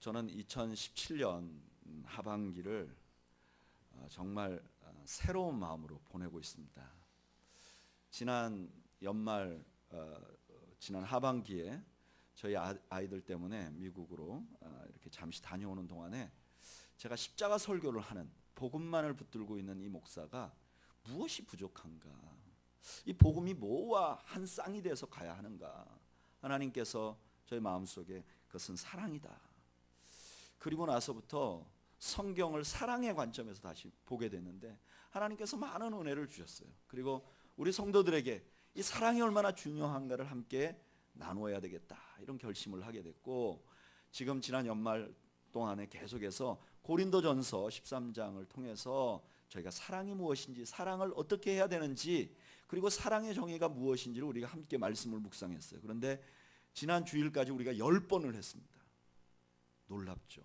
저는 2017년 하반기를 정말 새로운 마음으로 보내고 있습니다. 지난 연말, 지난 하반기에 저희 아이들 때문에 미국으로 이렇게 잠시 다녀오는 동안에 제가 십자가 설교를 하는, 복음만을 붙들고 있는 이 목사가 무엇이 부족한가, 이 복음이 뭐와 한 쌍이 돼서 가야 하는가. 하나님께서 저희 마음속에 그것은 사랑이다. 그리고 나서부터 성경을 사랑의 관점에서 다시 보게 됐는데 하나님께서 많은 은혜를 주셨어요. 그리고 우리 성도들에게 이 사랑이 얼마나 중요한가를 함께 나누어야 되겠다, 이런 결심을 하게 됐고, 지금 지난 연말 동안에 계속해서 고린도전서 13장을 통해서 저희가 사랑이 무엇인지, 사랑을 어떻게 해야 되는지, 그리고 사랑의 정의가 무엇인지를 우리가 함께 말씀을 묵상했어요. 그런데 지난 주일까지 우리가 10번을 했습니다. 놀랍죠?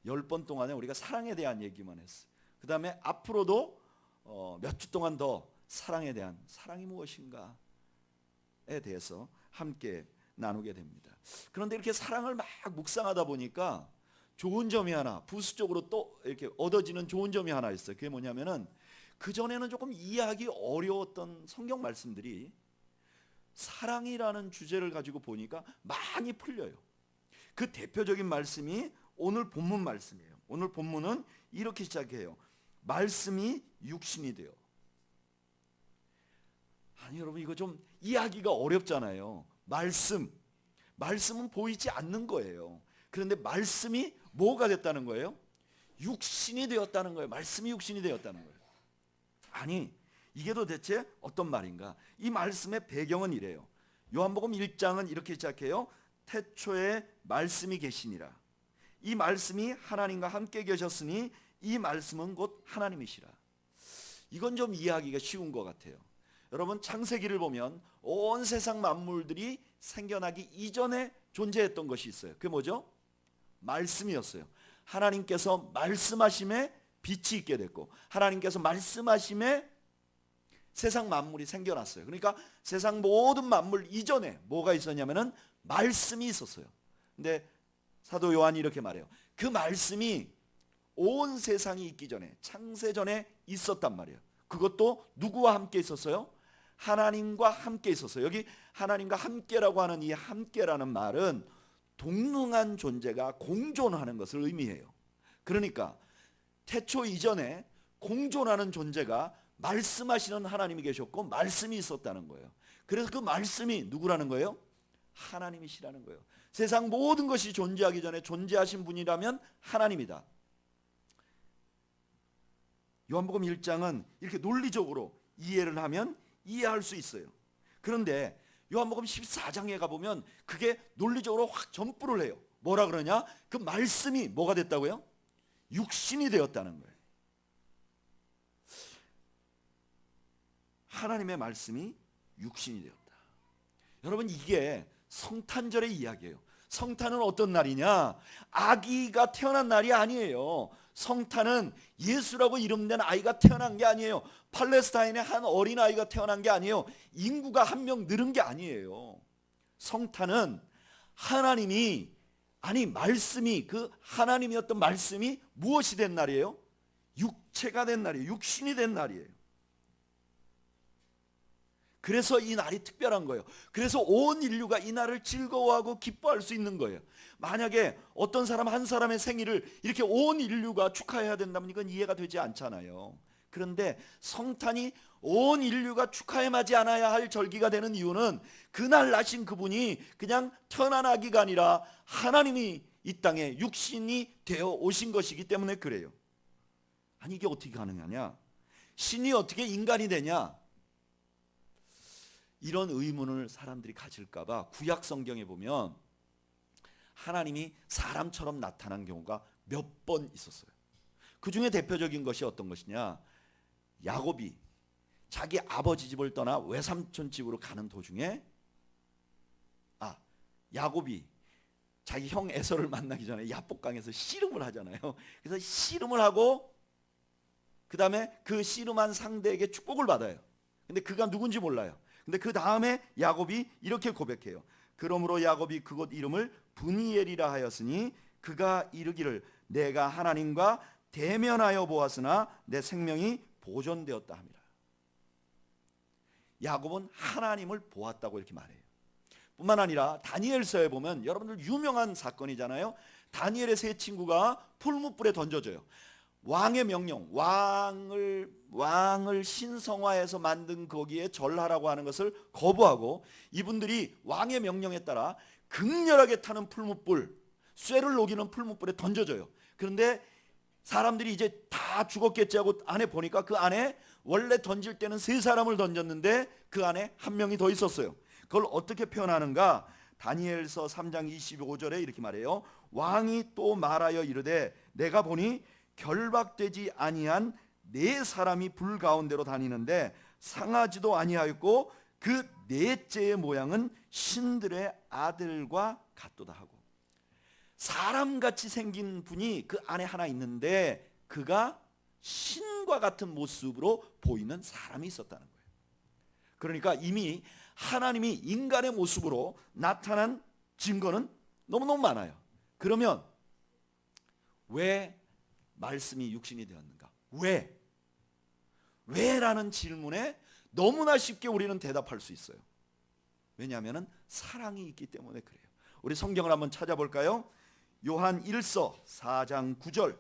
10번 동안에 우리가 사랑에 대한 얘기만 했어요. 그 다음에 앞으로도 몇 주 동안 더 사랑에 대한, 사랑이 무엇인가에 대해서 함께 나누게 됩니다. 그런데 이렇게 사랑을 막 묵상하다 보니까 좋은 점이 하나, 부수적으로 또 이렇게 얻어지는 좋은 점이 하나 있어요. 그게 뭐냐면은, 그전에는 조금 이해하기 어려웠던 성경 말씀들이 사랑이라는 주제를 가지고 보니까 많이 풀려요. 그 대표적인 말씀이 오늘 본문 말씀이에요. 오늘 본문은 이렇게 시작해요. 말씀이 육신이 되어. 아니 여러분, 이거 좀 이해하기가 어렵잖아요. 말씀은 보이지 않는 거예요. 그런데 말씀이 뭐가 됐다는 거예요? 육신이 되었다는 거예요. 말씀이 육신이 되었다는 거예요. 아니, 이게 도대체 어떤 말인가? 이 말씀의 배경은 이래요. 요한복음 1장은 이렇게 시작해요. 태초에 말씀이 계시니라. 이 말씀이 하나님과 함께 계셨으니 이 말씀은 곧 하나님이시라. 이건 좀 이해하기가 쉬운 것 같아요. 여러분, 창세기를 보면 온 세상 만물들이 생겨나기 이전에 존재했던 것이 있어요. 그게 뭐죠? 말씀이었어요. 하나님께서 말씀하심에 빛이 있게 됐고, 하나님께서 말씀하심에 세상 만물이 생겨났어요. 그러니까 세상 모든 만물 이전에 뭐가 있었냐면은 말씀이 있었어요. 근데 사도 요한이 이렇게 말해요. 그 말씀이 온 세상이 있기 전에, 창세 전에 있었단 말이에요. 그것도 누구와 함께 있었어요? 하나님과 함께 있었어요. 여기 하나님과 함께라고 하는 이 함께라는 말은 동등한 존재가 공존하는 것을 의미해요. 그러니까 태초 이전에 공존하는 존재가 말씀하시는 하나님이 계셨고 말씀이 있었다는 거예요. 그래서 그 말씀이 누구라는 거예요? 하나님이시라는 거예요. 세상 모든 것이 존재하기 전에 존재하신 분이라면 하나님이다. 요한복음 1장은 이렇게 논리적으로 이해를 하면 이해할 수 있어요. 그런데 요한복음 14장에 가보면 그게 논리적으로 확 전부를 해요. 뭐라 그러냐? 그 말씀이 뭐가 됐다고요? 육신이 되었다는 거예요. 하나님의 말씀이 육신이 되었다. 여러분, 이게 성탄절의 이야기예요. 성탄은 어떤 날이냐? 아기가 태어난 날이 아니에요. 성탄은 예수라고 이름된 아이가 태어난 게 아니에요. 팔레스타인의 한 어린아이가 태어난 게 아니에요. 인구가 한 명 늘은 게 아니에요. 성탄은 하나님이, 아니 말씀이, 그 하나님이었던 말씀이 무엇이 된 날이에요? 육체가 된 날이에요. 육신이 된 날이에요. 그래서 이 날이 특별한 거예요. 그래서 온 인류가 이 날을 즐거워하고 기뻐할 수 있는 거예요. 만약에 어떤 사람 한 사람의 생일을 이렇게 온 인류가 축하해야 된다면 이건 이해가 되지 않잖아요. 그런데 성탄이 온 인류가 축하해마지 않아야 할 절기가 되는 이유는 그날 나신 그분이 그냥 태어난 아기가 아니라 하나님이 이 땅에 육신이 되어 오신 것이기 때문에 그래요. 아니, 이게 어떻게 가능하냐? 신이 어떻게 인간이 되냐? 이런 의문을 사람들이 가질까 봐 구약 성경에 보면 하나님이 사람처럼 나타난 경우가 몇 번 있었어요. 그 중에 대표적인 것이 어떤 것이냐? 야곱이 자기 아버지 집을 떠나 외삼촌 집으로 가는 도중에, 야곱이 자기 형 에서를 만나기 전에 야복강에서 씨름을 하잖아요. 그래서 씨름을 하고 그 다음에 그 씨름한 상대에게 축복을 받아요. 근데 그가 누군지 몰라요. 근데 그 다음에 야곱이 이렇게 고백해요. 그러므로 야곱이 그곳 이름을 브니엘이라 하였으니 그가 이르기를 내가 하나님과 대면하여 보았으나 내 생명이 보존되었다 함이라. 야곱은 하나님을 보았다고 이렇게 말해요. 뿐만 아니라 다니엘서에 보면 여러분들 유명한 사건이잖아요. 다니엘의 세 친구가 풀무불에 던져져요. 왕의 명령, 왕을 신성화해서 만든 거기에 절하라고 하는 것을 거부하고 이분들이 왕의 명령에 따라 극렬하게 타는 풀무불, 쇠를 녹이는 풀무불에 던져져요. 그런데 사람들이 이제 다 죽었겠지 하고 안에 보니까 그 안에 원래 던질 때는 세 사람을 던졌는데 그 안에 한 명이 더 있었어요. 그걸 어떻게 표현하는가? 다니엘서 3장 25절에 이렇게 말해요. 왕이 또 말하여 이르되 내가 보니 결박되지 아니한 네 사람이 불 가운데로 다니는데 상하지도 아니하였고 그 넷째의 모양은 신들의 아들과 같도다 하고, 사람같이 생긴 분이 그 안에 하나 있는데 그가 신과 같은 모습으로 보이는 사람이 있었다는 거예요. 그러니까 이미 하나님이 인간의 모습으로 나타난 증거는 너무너무 많아요. 그러면 왜 말씀이 육신이 되었는가? 왜? 왜라는 질문에 너무나 쉽게 우리는 대답할 수 있어요. 왜냐하면 사랑이 있기 때문에 그래요. 우리 성경을 한번 찾아볼까요? 요한 1서 4장 9절.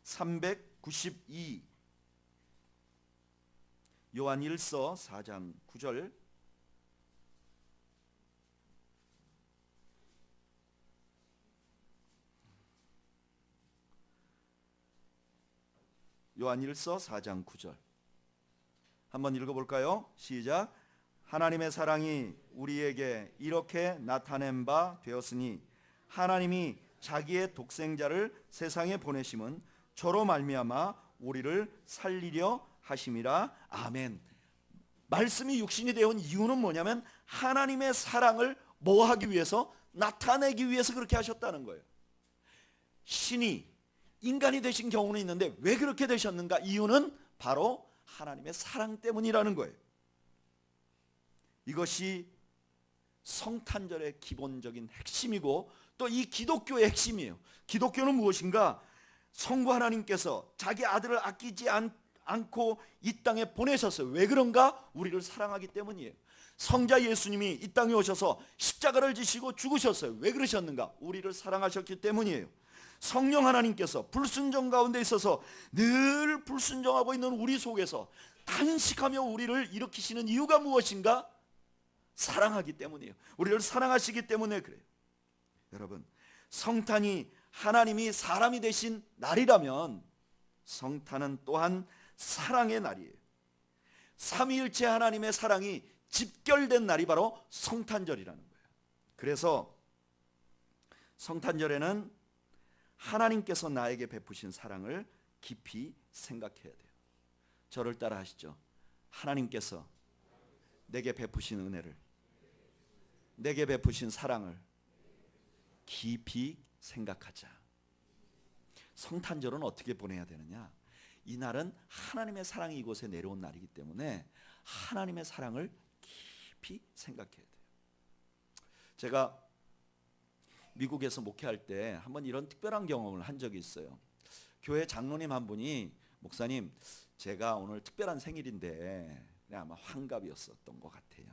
(392) 요한 1서 4장 9절. 요한 1서 4장 9절 한번 읽어볼까요? 시작. 하나님의 사랑이 우리에게 이렇게 나타낸 바 되었으니 하나님이 자기의 독생자를 세상에 보내심은 저로 말미암아 우리를 살리려 하심이라. 아멘. 말씀이 육신이 되온 이유는 뭐냐면 하나님의 사랑을 뭐 하기 위해서? 나타내기 위해서 그렇게 하셨다는 거예요. 신이 인간이 되신 경우는 있는데 왜 그렇게 되셨는가? 이유는 바로 하나님의 사랑 때문이라는 거예요. 이것이 성탄절의 기본적인 핵심이고 또 이 기독교의 핵심이에요. 기독교는 무엇인가? 성부 하나님께서 자기 아들을 아끼지 않고 이 땅에 보내셨어요. 왜 그런가? 우리를 사랑하기 때문이에요. 성자 예수님이 이 땅에 오셔서 십자가를 지시고 죽으셨어요. 왜 그러셨는가? 우리를 사랑하셨기 때문이에요. 성령 하나님께서 불순종 가운데 있어서 늘 불순종하고 있는 우리 속에서 탄식하며 우리를 일으키시는 이유가 무엇인가? 사랑하기 때문이에요. 우리를 사랑하시기 때문에 그래요. 여러분, 성탄이 하나님이 사람이 되신 날이라면 성탄은 또한 사랑의 날이에요. 삼위일체 하나님의 사랑이 집결된 날이 바로 성탄절이라는 거예요. 그래서 성탄절에는 하나님께서 나에게 베푸신 사랑을 깊이 생각해야 돼요. 저를 따라 하시죠. 하나님께서 내게 베푸신 은혜를, 내게 베푸신 사랑을 깊이 생각하자. 성탄절은 어떻게 보내야 되느냐? 이날은 하나님의 사랑이 이곳에 내려온 날이기 때문에 하나님의 사랑을 깊이 생각해야 돼요. 제가 미국에서 목회할 때 한번 이런 특별한 경험을 한 적이 있어요. 교회 장로님 한 분이, 목사님, 제가 오늘 특별한 생일인데, 아마 환갑이었었던 것 같아요.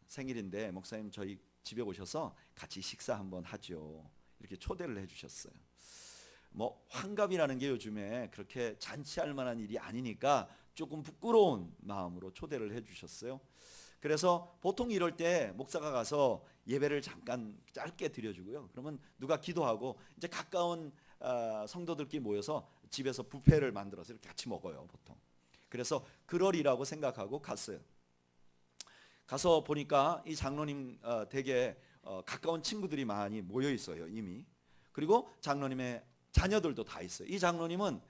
생일인데 목사님 저희 집에 오셔서 같이 식사 한번 하죠. 이렇게 초대를 해주셨어요. 뭐 환갑이라는 게 요즘에 그렇게 잔치할 만한 일이 아니니까 조금 부끄러운 마음으로 초대를 해주셨어요. 그래서 보통 이럴 때 목사가 가서 예배를 잠깐 짧게 드려주고요. 그러면 누가 기도하고 이제 가까운 성도들끼리 모여서 집에서 뷔페를 만들어서 이렇게 같이 먹어요, 보통. 그래서 그러리라고 생각하고 갔어요. 가서 보니까 이 장로님 댁에 가까운 친구들이 많이 모여 있어요, 이미. 그리고 장로님의 자녀들도 다 있어요. 이 장로님은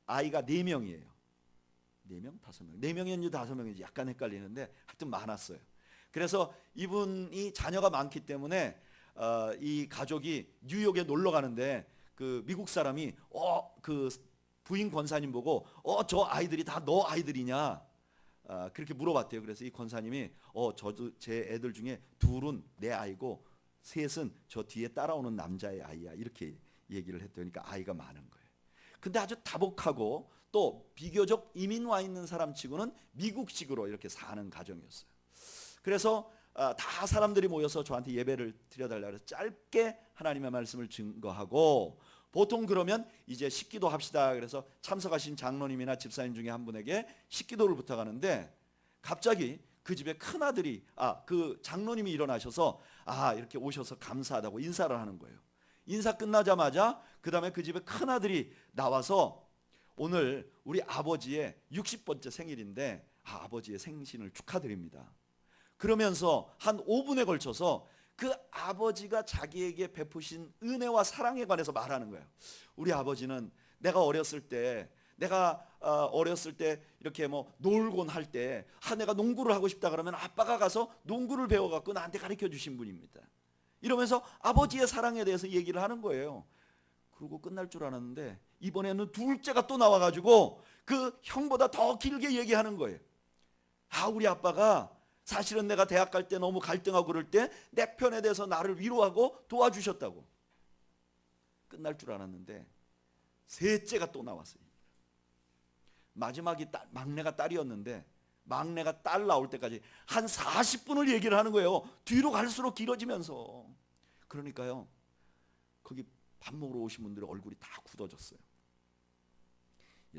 아이가 4명이에요. 4명? 5명? 4명인지 5명인지 약간 헷갈리는데 하여튼 많았어요. 그래서 이분이 자녀가 많기 때문에 이 가족이 뉴욕에 놀러 가는데 그 미국 사람이 그 부인 권사님 보고 저 아이들이 다 너 아이들이냐 그렇게 물어봤대요. 그래서 이 권사님이 저도 제 애들 중에 둘은 내 아이고 셋은 저 뒤에 따라오는 남자의 아이야 이렇게 얘기를 했더니 그러니까 아이가 많은 거예요. 근데 아주 다복하고 또 비교적 이민 와 있는 사람치고는 미국식으로 이렇게 사는 가정이었어요. 그래서 다 사람들이 모여서 저한테 예배를 드려달라 그래서 짧게 하나님의 말씀을 증거하고 보통 그러면 이제 식기도 합시다 그래서 참석하신 장로님이나 집사님 중에 한 분에게 식기도를 부탁하는데 갑자기 그 집에 큰아들이 그 장로님이 일어나셔서 이렇게 오셔서 감사하다고 인사를 하는 거예요. 인사 끝나자마자 그 다음에 그 집에 큰아들이 나와서 오늘 우리 아버지의 60번째 생일인데 아버지의 생신을 축하드립니다. 그러면서 한 5분에 걸쳐서 그 아버지가 자기에게 베푸신 은혜와 사랑에 관해서 말하는 거예요. 우리 아버지는 내가 어렸을 때 이렇게 뭐 놀곤 할 때 내가 농구를 하고 싶다 그러면 아빠가 가서 농구를 배워갖고 나한테 가르쳐 주신 분입니다. 이러면서 아버지의 사랑에 대해서 얘기를 하는 거예요. 그러고 끝날 줄 알았는데 이번에는 둘째가 또 나와가지고 그 형보다 더 길게 얘기하는 거예요. 우리 아빠가 사실은 내가 대학 갈 때 너무 갈등하고 그럴 때 내 편에 대해서 나를 위로하고 도와주셨다고. 끝날 줄 알았는데 셋째가 또 나왔어요. 마지막이 막내가 딸이었는데 막내가 딸 나올 때까지 한 40분을 얘기를 하는 거예요. 뒤로 갈수록 길어지면서. 그러니까요 거기 밥 먹으러 오신 분들의 얼굴이 다 굳어졌어요.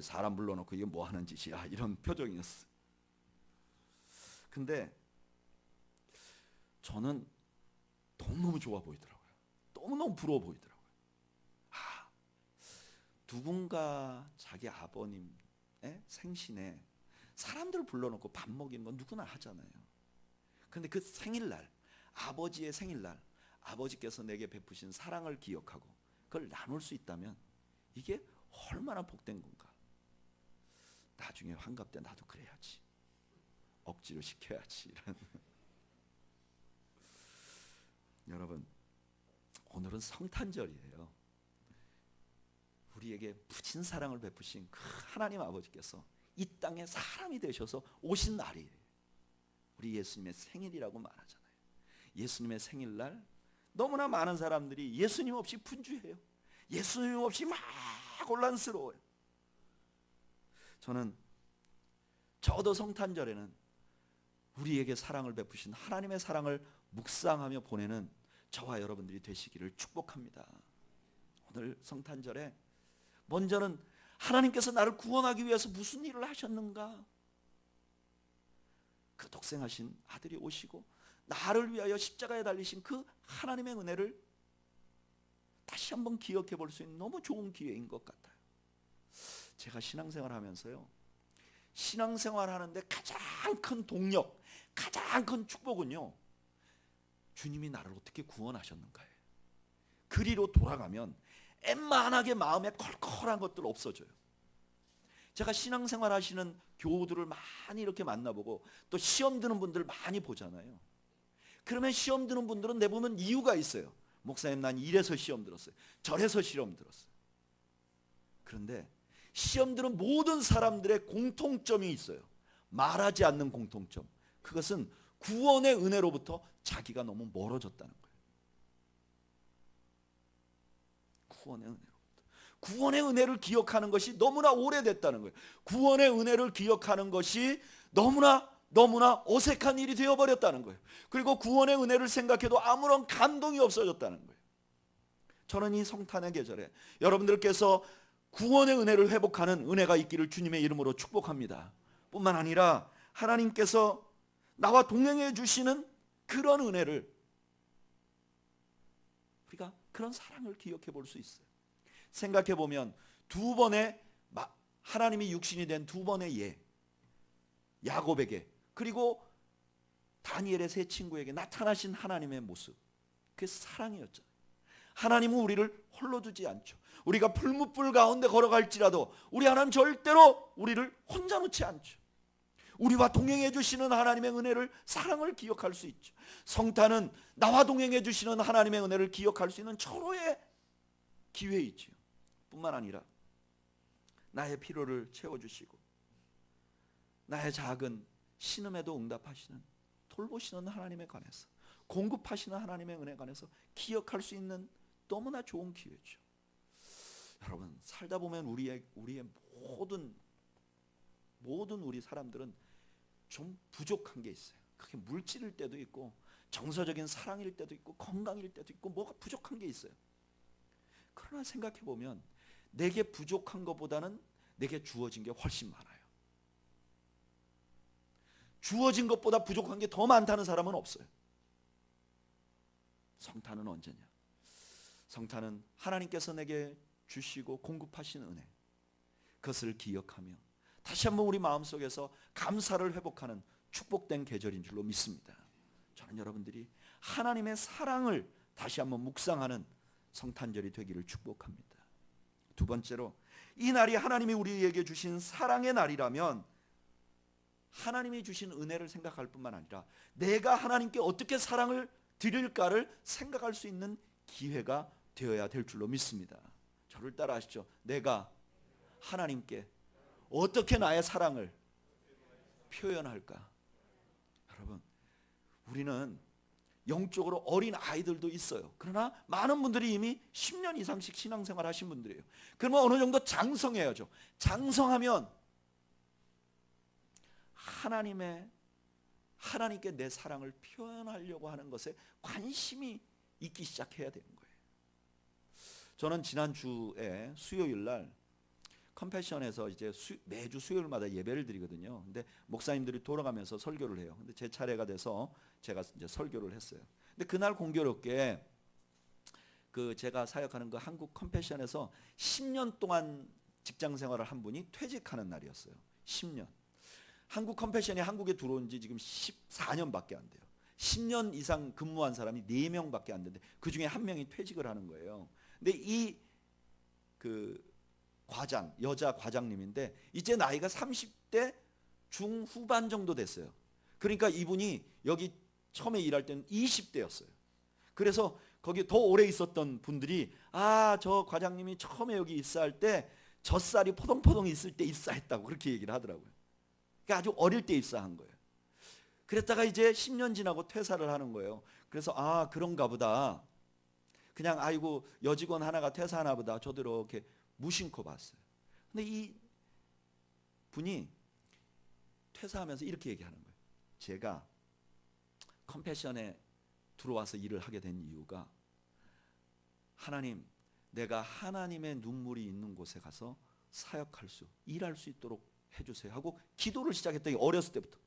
사람 불러놓고 이게 뭐 하는 짓이야 이런 표정이었어요. 근데 저는 너무너무 좋아 보이더라고요. 너무너무 부러워 보이더라고요. 누군가 자기 아버님의 생신에 사람들 불러놓고 밥 먹이는 건 누구나 하잖아요. 근데 그 생일날, 아버지의 생일날 아버지께서 내게 베푸신 사랑을 기억하고 그걸 나눌 수 있다면 이게 얼마나 복된 건가. 나중에 환갑 때 나도 그래야지. 억지로 시켜야지. 여러분 오늘은 성탄절이에요. 우리에게 부친 사랑을 베푸신 그 하나님 아버지께서 이 땅에 사람이 되셔서 오신 날이에요. 우리 예수님의 생일이라고 말하잖아요. 예수님의 생일날 너무나 많은 사람들이 예수님 없이 분주해요. 예수님 없이 막 혼란스러워요. 저도 성탄절에는 우리에게 사랑을 베푸신 하나님의 사랑을 묵상하며 보내는 저와 여러분들이 되시기를 축복합니다. 오늘 성탄절에 먼저는 하나님께서 나를 구원하기 위해서 무슨 일을 하셨는가? 그 독생하신 아들이 오시고 나를 위하여 십자가에 달리신 그 하나님의 은혜를 다시 한번 기억해 볼 수 있는 너무 좋은 기회인 것 같아요. 제가 신앙생활 하면서요, 신앙생활 하는데 가장 큰 동력, 가장 큰 축복은요, 주님이 나를 어떻게 구원하셨는가예요. 그리로 돌아가면 웬만하게 마음에 컬컬한 것들 없어져요. 제가 신앙생활 하시는 교우들을 많이 이렇게 만나보고 또 시험 드는 분들 많이 보잖아요. 그러면 시험 드는 분들은 대부분 이유가 있어요. 목사님 난 이래서 시험 들었어요. 저래서 시험 들었어요. 그런데 시험 드는 모든 사람들의 공통점이 있어요. 말하지 않는 공통점. 그것은 구원의 은혜로부터 자기가 너무 멀어졌다는 거예요. 구원의 은혜로부터. 구원의 은혜를 기억하는 것이 너무나 오래됐다는 거예요. 구원의 은혜를 기억하는 것이 너무나 어색한 일이 되어버렸다는 거예요. 그리고 구원의 은혜를 생각해도 아무런 감동이 없어졌다는 거예요. 저는 이 성탄의 계절에 여러분들께서 구원의 은혜를 회복하는 은혜가 있기를 주님의 이름으로 축복합니다. 뿐만 아니라 하나님께서 나와 동행해 주시는 그런 은혜를, 우리가 그런 사랑을 기억해 볼 수 있어요. 생각해 보면 두 번의 하나님이 육신이 된 두 번의 예, 야곱에게 그리고 다니엘의 세 친구에게 나타나신 하나님의 모습, 그게 사랑이었죠. 하나님은 우리를 홀로 두지 않죠. 우리가 풀무불 가운데 걸어갈지라도 우리 하나님 절대로 우리를 혼자 놓지 않죠. 우리와 동행해 주시는 하나님의 은혜를, 사랑을 기억할 수 있죠. 성탄은 나와 동행해 주시는 하나님의 은혜를 기억할 수 있는 절호의 기회이지요. 뿐만 아니라 나의 필요를 채워주시고 나의 작은 신음에도 응답하시는, 돌보시는 하나님에 관해서, 공급하시는 하나님의 은혜에 관해서 기억할 수 있는 너무나 좋은 기회죠. 여러분, 살다 보면 우리의 모든 우리 사람들은 좀 부족한 게 있어요. 그게 물질일 때도 있고 정서적인 사랑일 때도 있고 건강일 때도 있고 뭐가 부족한 게 있어요. 그러나 생각해 보면 내게 부족한 것보다는 내게 주어진 게 훨씬 많아요. 주어진 것보다 부족한 게 더 많다는 사람은 없어요. 성탄은 언제냐? 성탄은 하나님께서 내게 주시고 공급하신 은혜, 그것을 기억하며 다시 한번 우리 마음속에서 감사를 회복하는 축복된 계절인 줄로 믿습니다. 저는 여러분들이 하나님의 사랑을 다시 한번 묵상하는 성탄절이 되기를 축복합니다. 두 번째로, 이 날이 하나님이 우리에게 주신 사랑의 날이라면 하나님이 주신 은혜를 생각할 뿐만 아니라 내가 하나님께 어떻게 사랑을 드릴까를 생각할 수 있는 기회가 되어야 될 줄로 믿습니다. 저를 따라 하시죠. 내가 하나님께 어떻게 나의 사랑을 표현할까? 여러분, 우리는 영적으로 어린 아이들도 있어요. 그러나 많은 분들이 이미 10년 이상씩 신앙생활 하신 분들이에요. 그러면 어느 정도 장성해야죠. 장성하면 하나님께 내 사랑을 표현하려고 하는 것에 관심이 있기 시작해야 되는 거예요. 저는 지난주에 수요일 날 컴패션에서 이제 매주 수요일마다 예배를 드리거든요. 근데 목사님들이 돌아가면서 설교를 해요. 근데 제 차례가 돼서 제가 이제 설교를 했어요. 근데 그날 공교롭게 제가 사역하는 그 한국 컴패션에서 10년 동안 직장 생활을 한 분이 퇴직하는 날이었어요. 10년. 한국 컴패션이 한국에 들어온 지 지금 14년밖에 안 돼요. 10년 이상 근무한 사람이 4명밖에 안 되는데 그 중에 한 명이 퇴직을 하는 거예요. 근데 이 여자 과장님인데 이제 나이가 30대 중후반 정도 됐어요. 그러니까 이분이 여기 처음에 일할 때는 20대였어요. 그래서 거기 더 오래 있었던 분들이 저 과장님이 처음에 여기 입사할 때 젖살이 포동포동 있을 때 입사했다고 그렇게 얘기를 하더라고요. 그러니까 아주 어릴 때 입사한 거예요. 그랬다가 이제 10년 지나고 퇴사를 하는 거예요. 그래서 그런가 보다. 그냥 아이고 여직원 하나가 퇴사하나 보다. 저도 이렇게 무심코 봤어요. 근데 이 분이 퇴사하면서 이렇게 얘기하는 거예요. 제가 컴패션에 들어와서 일을 하게 된 이유가 하나님, 내가 하나님의 눈물이 있는 곳에 가서 일할 수 있도록 해주세요 하고 기도를 시작했더니 어렸을 때부터.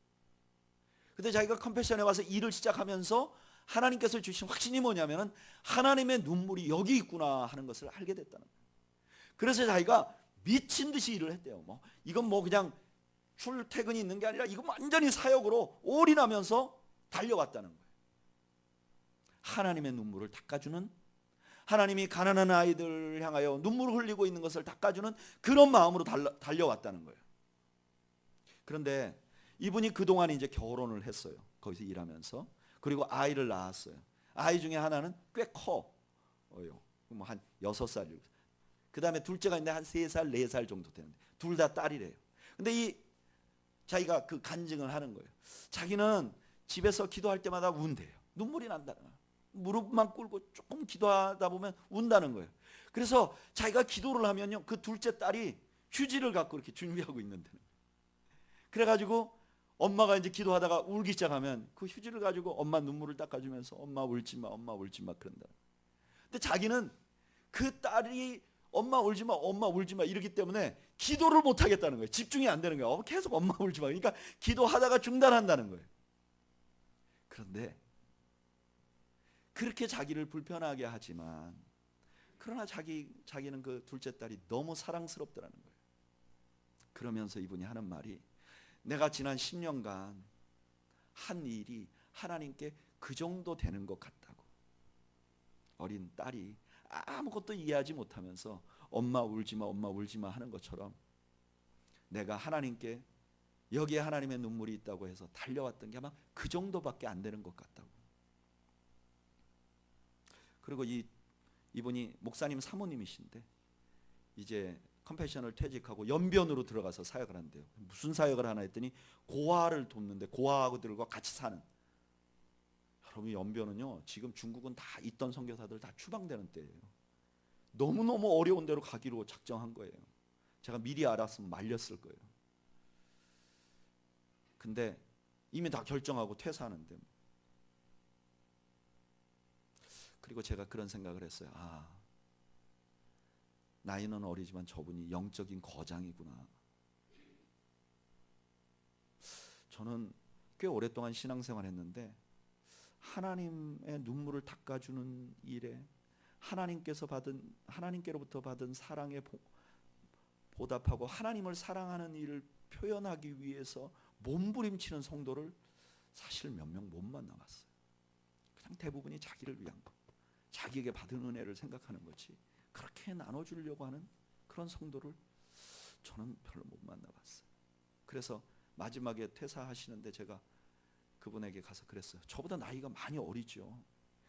근데 자기가 컴패션에 와서 일을 시작하면서 하나님께서 주신 확신이 뭐냐면은 하나님의 눈물이 여기 있구나 하는 것을 알게 됐다는 거예요. 그래서 자기가 미친 듯이 일을 했대요. 이건 그냥 출퇴근이 있는 게 아니라 이건 완전히 사역으로 올인하면서 달려왔다는 거예요. 하나님의 눈물을 닦아주는, 하나님이 가난한 아이들 향하여 눈물을 흘리고 있는 것을 닦아주는 그런 마음으로 달려왔다는 거예요. 그런데 이분이 그동안 이제 결혼을 했어요. 거기서 일하면서. 그리고 아이를 낳았어요. 아이 중에 하나는 꽤 커요. 한 6살. 그 다음에 둘째가 있는데 한 3살, 4살 정도 되는데 둘 다 딸이래요. 근데 자기가 그 간증을 하는 거예요. 자기는 집에서 기도할 때마다 운대요. 눈물이 난다는 거예요. 무릎만 꿇고 조금 기도하다 보면 운다는 거예요. 그래서 자기가 기도를 하면요, 그 둘째 딸이 휴지를 갖고 이렇게 준비하고 있는데, 그래가지고 엄마가 이제 기도하다가 울기 시작하면 그 휴지를 가지고 엄마 눈물을 닦아주면서 엄마 울지 마, 엄마 울지 마 그런다. 근데 자기는 그 딸이 엄마 울지 마, 엄마 울지 마 이러기 때문에 기도를 못 하겠다는 거예요. 집중이 안 되는 거예요. 계속 엄마 울지 마. 그러니까 기도하다가 중단한다는 거예요. 그런데 그렇게 자기를 불편하게 하지만 그러나 자기는 그 둘째 딸이 너무 사랑스럽더라는 거예요. 그러면서 이분이 하는 말이, 내가 지난 10년간 한 일이 하나님께 그 정도 되는 것 같다고. 어린 딸이 아무것도 이해하지 못하면서 엄마 울지 마, 엄마 울지 마 하는 것처럼 내가 하나님께 여기에 하나님의 눈물이 있다고 해서 달려왔던 게 아마 그 정도밖에 안 되는 것 같다고. 그리고 이분이 목사님 사모님이신데 이제 컴패션을 퇴직하고 연변으로 들어가서 사역을 한대요. 무슨 사역을 하나 했더니 고아를 돕는데 고아들과 같이 사는. 여러분 연변은요 지금 중국은 다 있던 선교사들 다 추방되는 때예요. 너무너무 어려운 데로 가기로 작정한 거예요. 제가 미리 알았으면 말렸을 거예요. 근데 이미 다 결정하고 퇴사하는데. 그리고 제가 그런 생각을 했어요. 나이는 어리지만 저분이 영적인 거장이구나. 저는 꽤 오랫동안 신앙생활 했는데 하나님의 눈물을 닦아주는 일에 하나님께로부터 받은 사랑에 보답하고 하나님을 사랑하는 일을 표현하기 위해서 몸부림치는 성도를 사실 몇 명 못 만나봤어요. 그냥 대부분이 자기를 위한 것, 자기에게 받은 은혜를 생각하는 거지 그렇게 나눠주려고 하는 그런 성도를 저는 별로 못 만나봤어요. 그래서 마지막에 퇴사하시는데 제가 그분에게 가서 그랬어요. 저보다 나이가 많이 어리죠.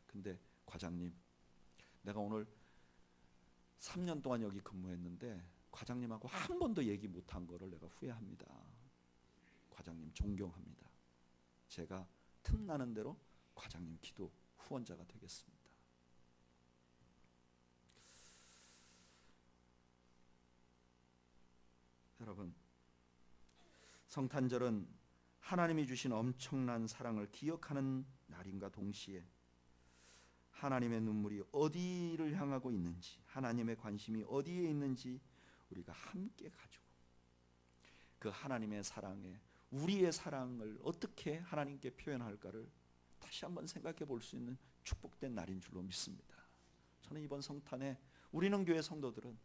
근데 과장님, 내가 오늘 3년 동안 여기 근무했는데 과장님하고 한 번도 얘기 못한 거를 내가 후회합니다. 과장님 존경합니다. 제가 틈나는 대로 과장님 기도 후원자가 되겠습니다. 여러분, 성탄절은 하나님이 주신 엄청난 사랑을 기억하는 날임과 동시에 하나님의 눈물이 어디를 향하고 있는지, 하나님의 관심이 어디에 있는지 우리가 함께 가지고 그 하나님의 사랑에 우리의 사랑을 어떻게 하나님께 표현할까를 다시 한번 생각해 볼 수 있는 축복된 날인 줄로 믿습니다. 저는 이번 성탄에 우리는 교회 성도들은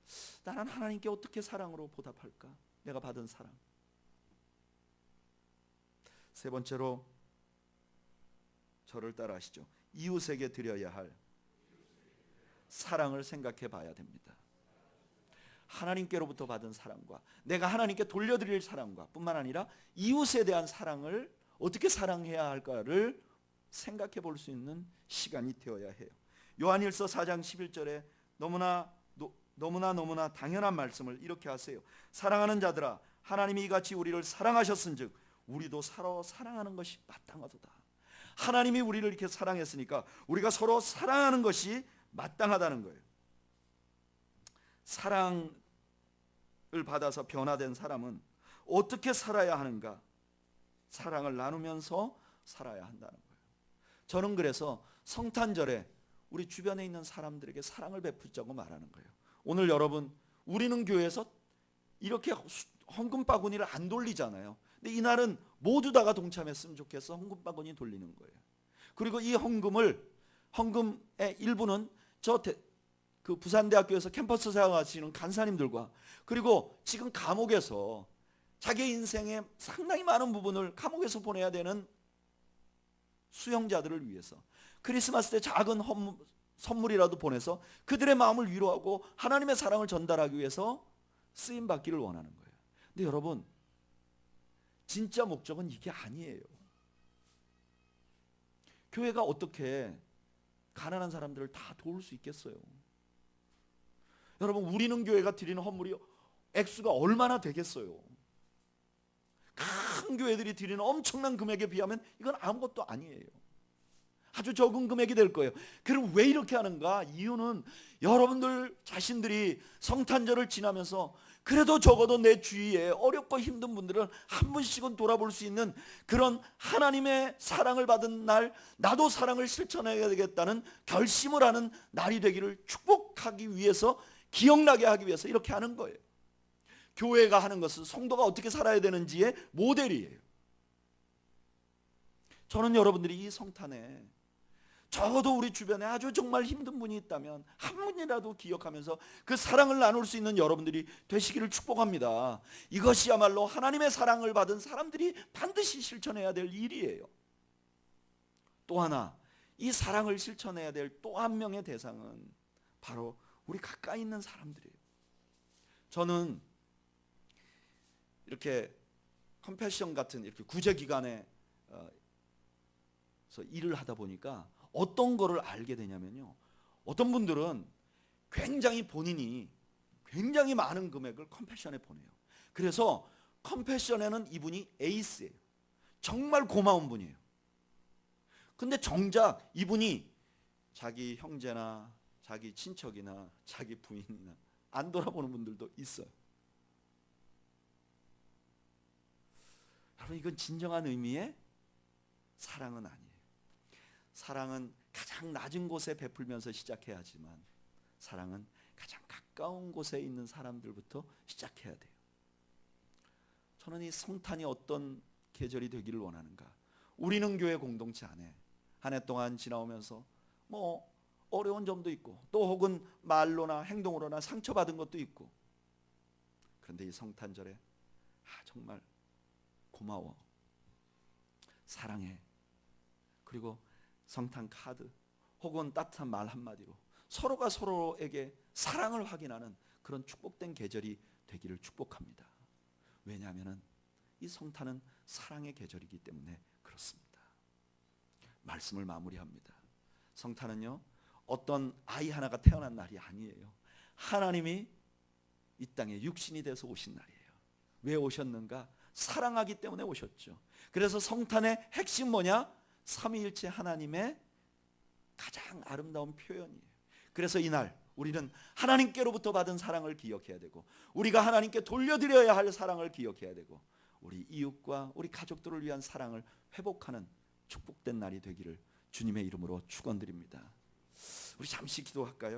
나는 하나님께 어떻게 사랑으로 보답할까? 내가 받은 사랑. 세 번째로 저를 따라 하시죠. 이웃에게 드려야 할 사랑을 생각해 봐야 됩니다. 하나님께로부터 받은 사랑과 내가 하나님께 돌려드릴 사랑과 뿐만 아니라 이웃에 대한 사랑을 어떻게 사랑해야 할까를 생각해 볼 수 있는 시간이 되어야 해요. 요한일서 4장 11절에 너무나 당연한 말씀을 이렇게 하세요. 사랑하는 자들아, 하나님이 이같이 우리를 사랑하셨은즉 우리도 서로 사랑하는 것이 마땅하도다. 하나님이 우리를 이렇게 사랑했으니까 우리가 서로 사랑하는 것이 마땅하다는 거예요. 사랑을 받아서 변화된 사람은 어떻게 살아야 하는가? 사랑을 나누면서 살아야 한다는 거예요. 저는 그래서 성탄절에 우리 주변에 있는 사람들에게 사랑을 베푸자고 말하는 거예요. 오늘 여러분, 우리는 교회에서 이렇게 헌금 바구니를 안 돌리잖아요. 근데 이날은 모두 다가 동참했으면 좋겠어 헌금 바구니 돌리는 거예요. 그리고 이 헌금의 일부는 그 부산대학교에서 캠퍼스 사역하시는 간사님들과 그리고 지금 감옥에서 자기 인생의 상당히 많은 부분을 감옥에서 보내야 되는 수용자들을 위해서 크리스마스 때 작은 선물이라도 보내서 그들의 마음을 위로하고 하나님의 사랑을 전달하기 위해서 쓰임받기를 원하는 거예요. 근데 여러분, 진짜 목적은 이게 아니에요. 교회가 어떻게 가난한 사람들을 다 도울 수 있겠어요? 여러분, 우리는 교회가 드리는 헌물이 액수가 얼마나 되겠어요? 큰 교회들이 드리는 엄청난 금액에 비하면 이건 아무것도 아니에요. 아주 적은 금액이 될 거예요. 그럼 왜 이렇게 하는가? 이유는 여러분들 자신들이 성탄절을 지나면서 그래도 적어도 내 주위에 어렵고 힘든 분들은 한 번씩은 돌아볼 수 있는 그런 하나님의 사랑을 받은 날, 나도 사랑을 실천해야 되겠다는 결심을 하는 날이 되기를 축복하기 위해서, 기억나게 하기 위해서 이렇게 하는 거예요. 교회가 하는 것은 성도가 어떻게 살아야 되는지의 모델이에요. 저는 여러분들이 이 성탄에 적어도 우리 주변에 아주 정말 힘든 분이 있다면 한 분이라도 기억하면서 그 사랑을 나눌 수 있는 여러분들이 되시기를 축복합니다. 이것이야말로 하나님의 사랑을 받은 사람들이 반드시 실천해야 될 일이에요. 또 하나, 이 사랑을 실천해야 될 또 한 명의 대상은 바로 우리 가까이 있는 사람들이에요. 저는 이렇게 컴패션 같은 이렇게 구제기관에서 일을 하다 보니까 어떤 거를 알게 되냐면요, 어떤 분들은 굉장히 본인이 굉장히 많은 금액을 컴패션에 보내요. 그래서 컴패션에는 이분이 에이스예요. 정말 고마운 분이에요. 근데 정작 이분이 자기 형제나 자기 친척이나 자기 부인이나 안 돌아보는 분들도 있어요. 여러분, 이건 진정한 의미의 사랑은 아니에요. 사랑은 가장 낮은 곳에 베풀면서 시작해야 하지만 사랑은 가장 가까운 곳에 있는 사람들부터 시작해야 돼요. 저는 이 성탄이 어떤 계절이 되기를 원하는가? 우리는 교회 공동체 안에 한 해 동안 지나오면서 뭐 어려운 점도 있고 또 혹은 말로나 행동으로나 상처받은 것도 있고, 그런데 이 성탄절에 정말 고마워, 사랑해, 그리고 성탄 카드 혹은 따뜻한 말 한마디로 서로가 서로에게 사랑을 확인하는 그런 축복된 계절이 되기를 축복합니다. 왜냐하면 이 성탄은 사랑의 계절이기 때문에 그렇습니다. 말씀을 마무리합니다. 성탄은요, 어떤 아이 하나가 태어난 날이 아니에요. 하나님이 이 땅에 육신이 돼서 오신 날이에요. 왜 오셨는가? 사랑하기 때문에 오셨죠. 그래서 성탄의 핵심 뭐냐? 삼위일체 하나님의 가장 아름다운 표현이에요. 그래서 이날 우리는 하나님께로부터 받은 사랑을 기억해야 되고, 우리가 하나님께 돌려드려야 할 사랑을 기억해야 되고, 우리 이웃과 우리 가족들을 위한 사랑을 회복하는 축복된 날이 되기를 주님의 이름으로 축원드립니다. 우리 잠시 기도할까요?